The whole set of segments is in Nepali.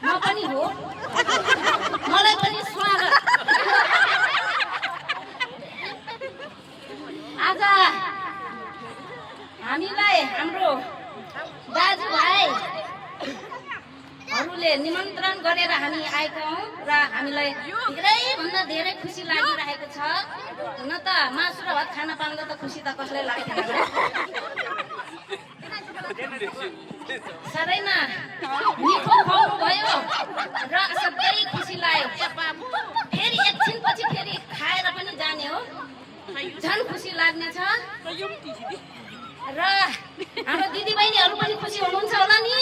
म पनि हो मलाई पनि स्वागत आज हामीलाई हाम्रो दाजुभाइहरूले निमन्त्रण गरेर हामी आएका हौँ र हामीलाई धेरैभन्दा धेरै खुसी लागिरहेको छ। हुन त मासु र भात खान पाउँदा त खुसी त कसलाई लाग्दैन साह्रै न मिठो खुवाउनु भयो र असाध्यै खुसी लाग्यो। फेरि एकछिनपछि फेरि खाएर पनि जाने हो, झन् खुसी लाग्ने छ। र हाम्रो दिदीबहिनीहरू पनि खुसी हुनुहुन्छ होला नि?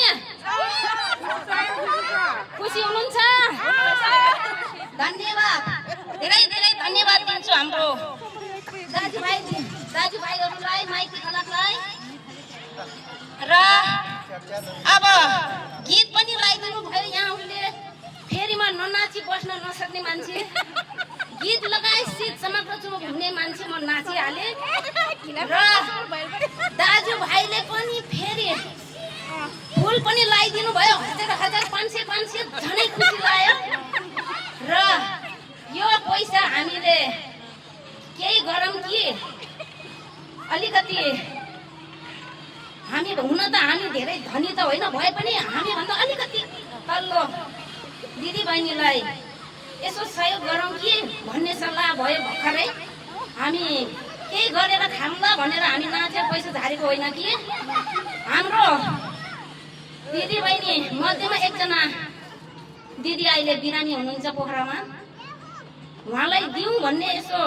खुसी हुनुहुन्छ? धन्यवाद, धेरै धेरै धन्यवाद दिन्छु हाम्रो दाजुभाइहरूलाई, माइती कलाकारलाई। र अब गीत पनि लगाइदिनु भयो यहाँहरूले। फेरि म ननाची बस्न नसक्ने मान्छे, गीत लगाए शीत समग्र चुप हुने मान्छे म नाचिहालेँ। र दाजुभाइले पनि फेरि फुल पनि लगाइदिनु भयो, 1000 500 झनै खुसी लाग्यो। र यो पैसा हामीले केही गरौँ कि अलिकति हामी हुन त हामी धेरै धनी त होइन भए पनि हामीभन्दा अलिकति तल्लो दिदीबहिनीलाई यसो सहयोग गरौँ कि भन्ने सल्लाह भयो भर्खरै। हामी केही गरेर खाउँला भनेर हामी नाचेर पैसा झारेको होइन कि। हाम्रो दिदीबहिनी मध्येमा एकजना दिदी अहिले बिरामी हुनुहुन्छ पोखरामा, उहाँलाई दिउँ भन्ने यसो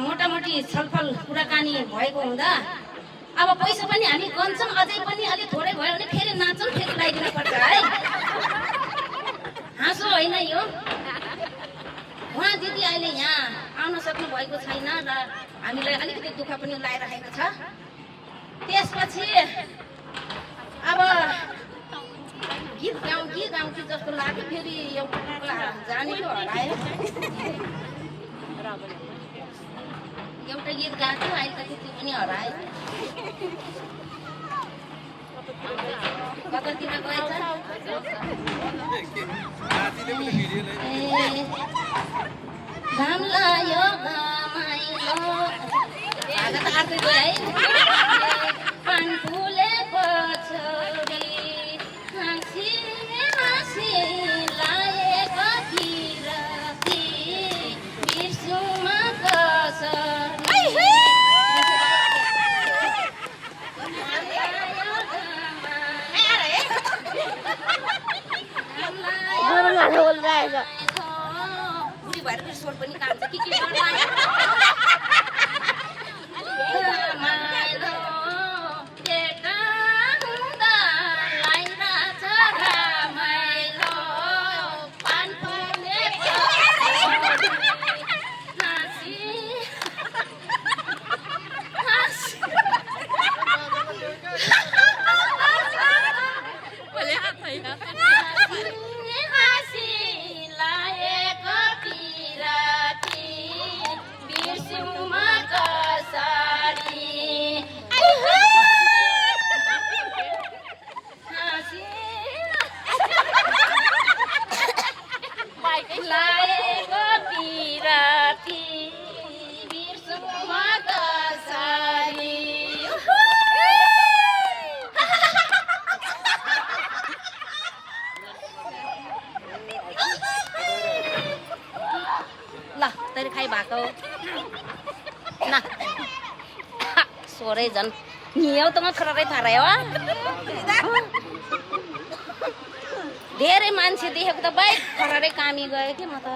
मोटामोटी छलफल कुराकानी भएको हुँदा अब पैसा पनि हामी गन्छौँ, अझै पनि अलिक थोरै भयो भने फेरि नाच्छौँ, फेरि लगाइदिनु पर्छ है। हाँसो होइन यो। उहाँ दिदी अहिले यहाँ आउन सक्नु भएको छैन र हामीलाई अलिकति दुःख पनि लागिरहेको छ। त्यसपछि अब गीत गाउँ कि जस्तो लाग्यो। फेरि एउटा जाने थियो हरायो, एउटा गीत गाएको थियो, अहिले त त्यो पनि हरायो। कतातिर गएछ? घाम लाग्यो घमाइलो आधा त आर्दै गयो है। पान फुलेको छोरी हाँसी हाँसी लागेको किराती बिर्सुमा कसरी बुढी भएर पनि स्वर पनि कान्छ के खाइ भएको न सोरै झन् नियौ त म खरै थारायो। धेरै मान्छे देखेको त बाइक खरै कामी गयो कि म त